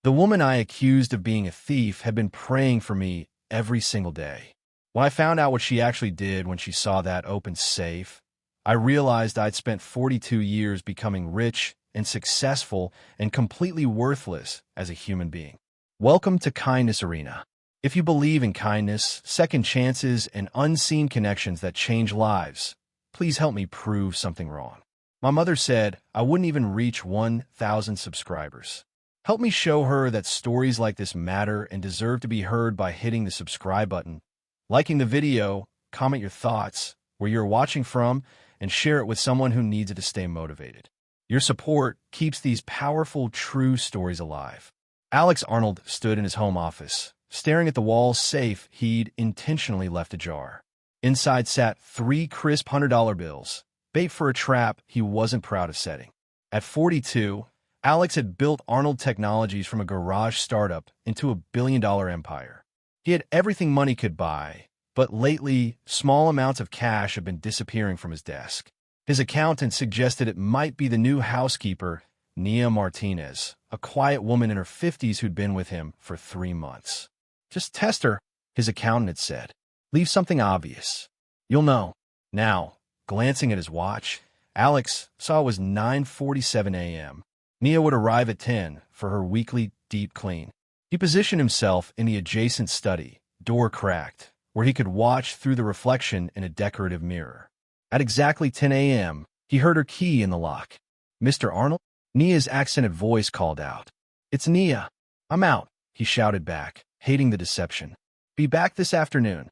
The woman I accused of being a thief had been praying for me every single day. When I found out what she actually did when she saw that open safe, I realized I'd spent 42 years becoming rich and successful and completely worthless as a human being. Welcome to Kindness Arena. If you believe in kindness, second chances, and unseen connections that change lives, please help me prove something wrong. My mother said I wouldn't even reach 1,000 subscribers. Help me show her that stories like this matter and deserve to be heard by hitting the subscribe button, liking the video, comment your thoughts, where you're watching from, and share it with someone who needs it to stay motivated. Your support keeps these powerful, true stories alive. Alex Arnold stood in his home office, staring at the wall safe he'd intentionally left ajar. Inside sat 3 crisp $100 bills, bait for a trap he wasn't proud of setting. At 42, Alex had built Arnold Technologies from a garage startup into a billion-dollar empire. He had everything money could buy, but lately, small amounts of cash have been disappearing from his desk. His accountant suggested it might be the new housekeeper, Nia Martinez, a quiet woman in her 50s who'd been with him for 3 months. Just test her, his accountant had said. Leave something obvious. You'll know. Now, glancing at his watch, Alex saw it was 9:47 a.m. Nia would arrive at 10 for her weekly deep clean. He positioned himself in the adjacent study, door cracked, where he could watch through the reflection in a decorative mirror. At exactly 10 a.m., he heard her key in the lock. "Mr. Arnold?" Nia's accented voice called out. "It's Nia. I'm out," he shouted back, hating the deception. "Be back this afternoon."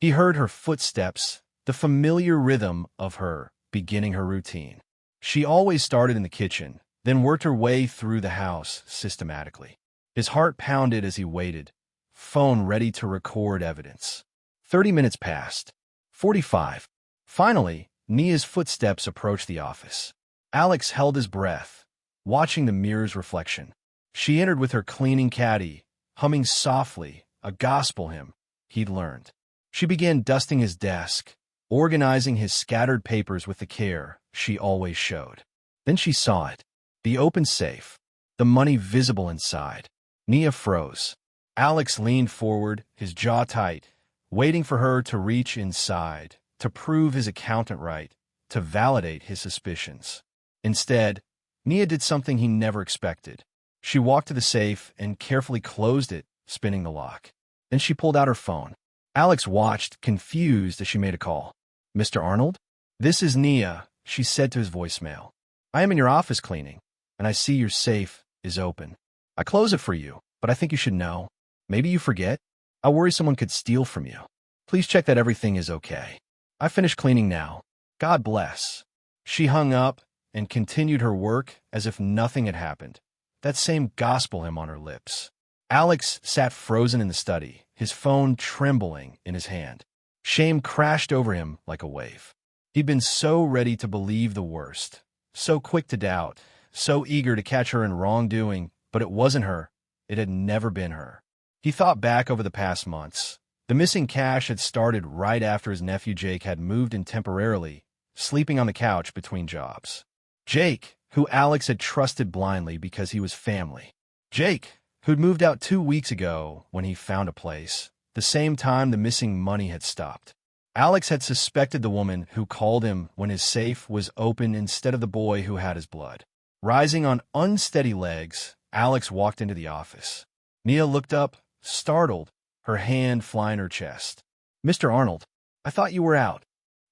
He heard her footsteps, the familiar rhythm of her beginning her routine. She always started in the kitchen, then worked her way through the house systematically. His heart pounded as he waited, phone ready to record evidence. 30 minutes passed. 45. Finally, Nia's footsteps approached the office. Alex held his breath, watching the mirror's reflection. She entered with her cleaning caddy, humming softly, a gospel hymn he'd learned. She began dusting his desk, organizing his scattered papers with the care she always showed. Then she saw it. The open safe, the money visible inside. Nia froze. Alex leaned forward, his jaw tight, waiting for her to reach inside, to prove his accountant right, to validate his suspicions. Instead, Nia did something he never expected. She walked to the safe and carefully closed it, spinning the lock. Then she pulled out her phone. Alex watched, confused as she made a call. "Mr. Arnold? This is Nia," she said to his voicemail. "I am in your office cleaning, and I see your safe is open. I close it for you, but I think you should know. Maybe you forget? I worry someone could steal from you. Please check that everything is okay. I finished cleaning now. God bless." She hung up and continued her work as if nothing had happened, that same gospel hymn on her lips. Alex sat frozen in the study, his phone trembling in his hand. Shame crashed over him like a wave. He'd been so ready to believe the worst, so quick to doubt, so eager to catch her in wrongdoing, but it wasn't her. It had never been her. He thought back over the past months. The missing cash had started right after his nephew Jake had moved in temporarily, sleeping on the couch between jobs. Jake, who Alex had trusted blindly because he was family. Jake, who'd moved out 2 weeks ago when he found a place, the same time the missing money had stopped. Alex had suspected the woman who called him when his safe was open instead of the boy who had his blood. Rising on unsteady legs, Alex walked into the office. Nia looked up, startled, her hand flying her chest. "Mr. Arnold, I thought you were out."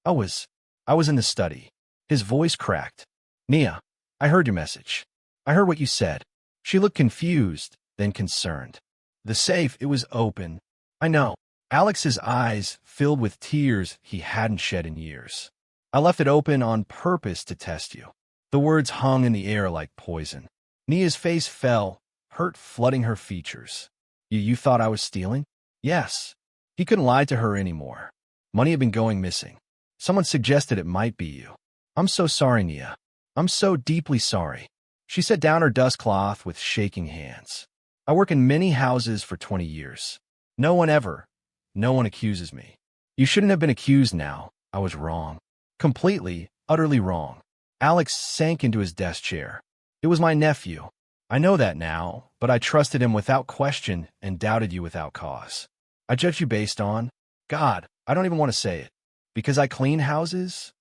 I was in the study." His voice cracked. "Nia, I heard your message. I heard what you said." She looked confused, then concerned. "The safe, it was open." "I know." Alex's eyes filled with tears he hadn't shed in years. "I left it open on purpose to test you." The words hung in the air like poison. Nia's face fell, hurt flooding her features. You thought I was stealing?" "Yes." He couldn't lie to her anymore. Money had been going missing. "Someone suggested it might be you." "I'm so sorry, Nia. I'm so deeply sorry." She set down her dust cloth with shaking hands. "I work in many houses for 20 years. No one accuses me. You shouldn't have been accused now. I was wrong. Completely, utterly wrong." Alex sank into his desk chair. "It was my nephew. I know that now, but I trusted him without question and doubted you without cause. I judged you based on, God, I don't even want to say it. Because I clean houses?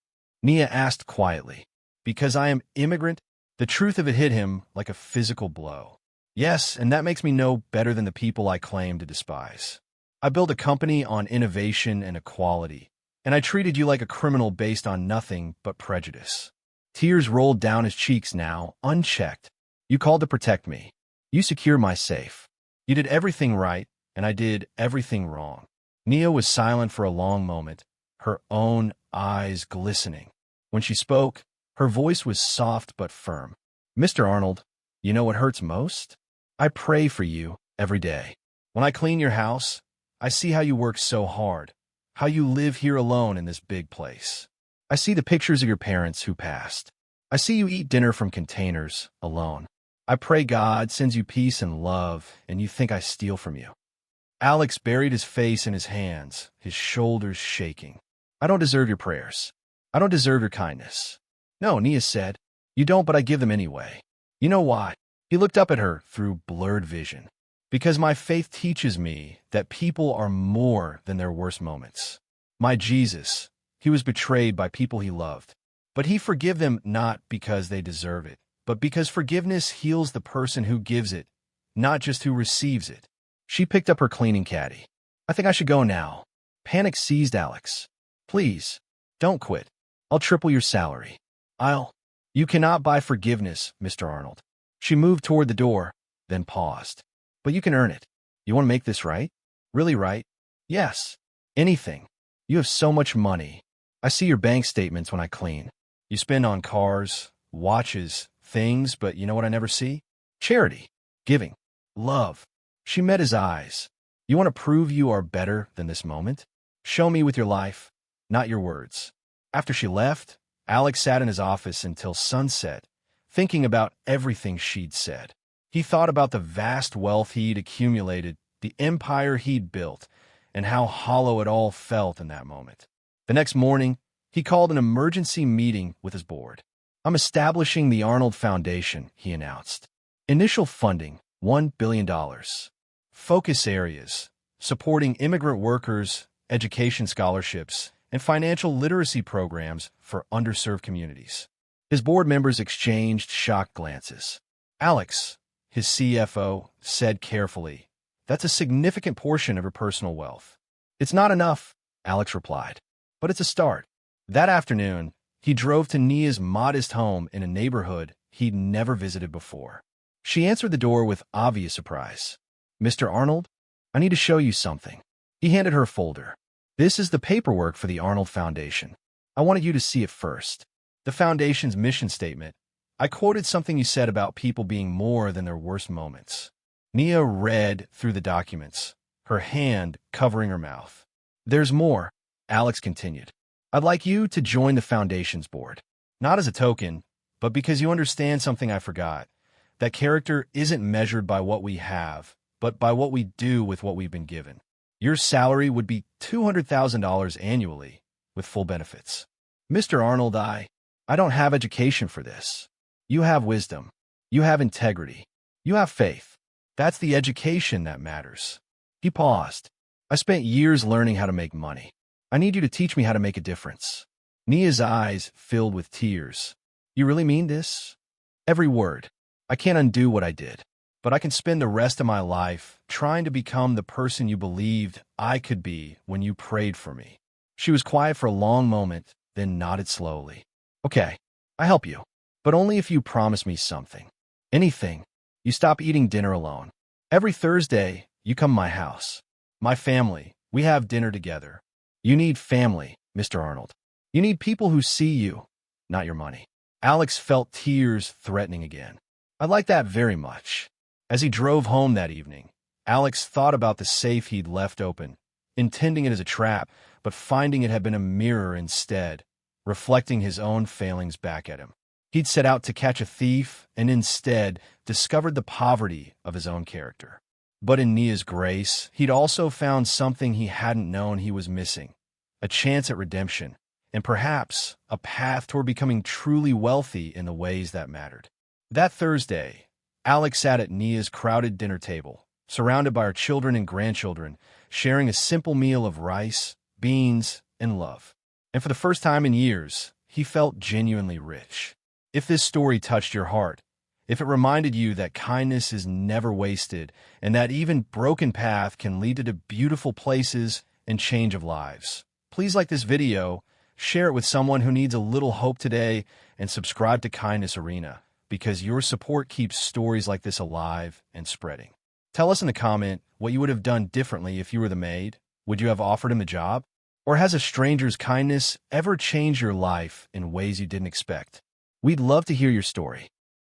Nia asked quietly. Because I am immigrant? The truth of it hit him like a physical blow. Yes, and that makes me no better than the people I claim to despise. I built a company on innovation and equality, and I treated you like a criminal based on nothing but prejudice. Tears rolled down his cheeks now, unchecked. You called to protect me. You secured my safe. You did everything right, and I did everything wrong. Nia was silent for a long moment, her own eyes glistening. When she spoke, her voice was soft but firm. Mr. Arnold, you know what hurts most? I pray for you every day. When I clean your house, I see how you work so hard, how you live here alone in this big place. I see the pictures of your parents who passed. I see you eat dinner from containers, alone. I pray God sends you peace and love, and you think I steal from you. Alex buried his face in his hands, his shoulders shaking. I don't deserve your prayers. I don't deserve your kindness. No, Nia said. You don't, but I give them anyway. You know why? He looked up at her through blurred vision. Because my faith teaches me that people are more than their worst moments. My Jesus, he was betrayed by people he loved. But he forgive them not because they deserve it, but because forgiveness heals the person who gives it, not just who receives it. She picked up her cleaning caddy. I think I should go now. Panic seized Alex. Please, don't quit. I'll triple your salary. You cannot buy forgiveness, Mr. Arnold. She moved toward the door, then paused. But you can earn it. You want to make this right? Really right? Yes. Anything. You have so much money. I see your bank statements when I clean. You spend on cars, watches, things, but you know what I never see? Charity. Giving. Love. She met his eyes. You want to prove you are better than this moment? Show me with your life, not your words. After she left, Alex sat in his office until sunset, thinking about everything she'd said. He thought about the vast wealth he'd accumulated, the empire he'd built, and how hollow it all felt in that moment. The next morning, he called an emergency meeting with his board. I'm establishing the Arnold Foundation, he announced. Initial funding, $1 billion. Focus areas, supporting immigrant workers, education scholarships, and financial literacy programs for underserved communities. His board members exchanged shocked glances. Alex, his CFO, said carefully, that's a significant portion of her personal wealth. It's not enough, Alex replied, but it's a start. That afternoon, he drove to Nia's modest home in a neighborhood he'd never visited before. She answered the door with obvious surprise. Mr. Arnold, I need to show you something. He handed her a folder. This is the paperwork for the Arnold Foundation. I wanted you to see it first. The Foundation's mission statement. I quoted something you said about people being more than their worst moments. Nia read through the documents, her hand covering her mouth. There's more, Alex continued. I'd like you to join the Foundation's board. Not as a token, but because you understand something I forgot. That character isn't measured by what we have, but by what we do with what we've been given. Your salary would be $200,000 annually, with full benefits. Mr. Arnold, I don't have education for this. You have wisdom. You have integrity. You have faith. That's the education that matters. He paused. I spent years learning how to make money. I need you to teach me how to make a difference. Nia's eyes filled with tears. You really mean this? Every word. I can't undo what I did, but I can spend the rest of my life trying to become the person you believed I could be when you prayed for me. She was quiet for a long moment, then nodded slowly. Okay, I help you, but only if you promise me something. Anything. You stop eating dinner alone. Every Thursday, you come to my house. My family, we have dinner together. You need family, Mr. Arnold. You need people who see you, not your money. Alex felt tears threatening again. I like that very much. As he drove home that evening, Alex thought about the safe he'd left open, intending it as a trap, but finding it had been a mirror instead, reflecting his own failings back at him. He'd set out to catch a thief and instead discovered the poverty of his own character. But in Nia's grace, he'd also found something he hadn't known he was missing, a chance at redemption, and perhaps a path toward becoming truly wealthy in the ways that mattered. That Thursday, Alex sat at Nia's crowded dinner table, surrounded by her children and grandchildren, sharing a simple meal of rice, beans, and love. And for the first time in years, he felt genuinely rich. If this story touched your heart, if it reminded you that kindness is never wasted and that even broken path can lead to beautiful places and change of lives, please like this video, share it with someone who needs a little hope today, and subscribe to Kindness Arena, because your support keeps stories like this alive and spreading. Tell us in the comment what you would have done differently if you were the maid. Would you have offered him a job? Or has a stranger's kindness ever changed your life in ways you didn't expect? We'd love to hear your story.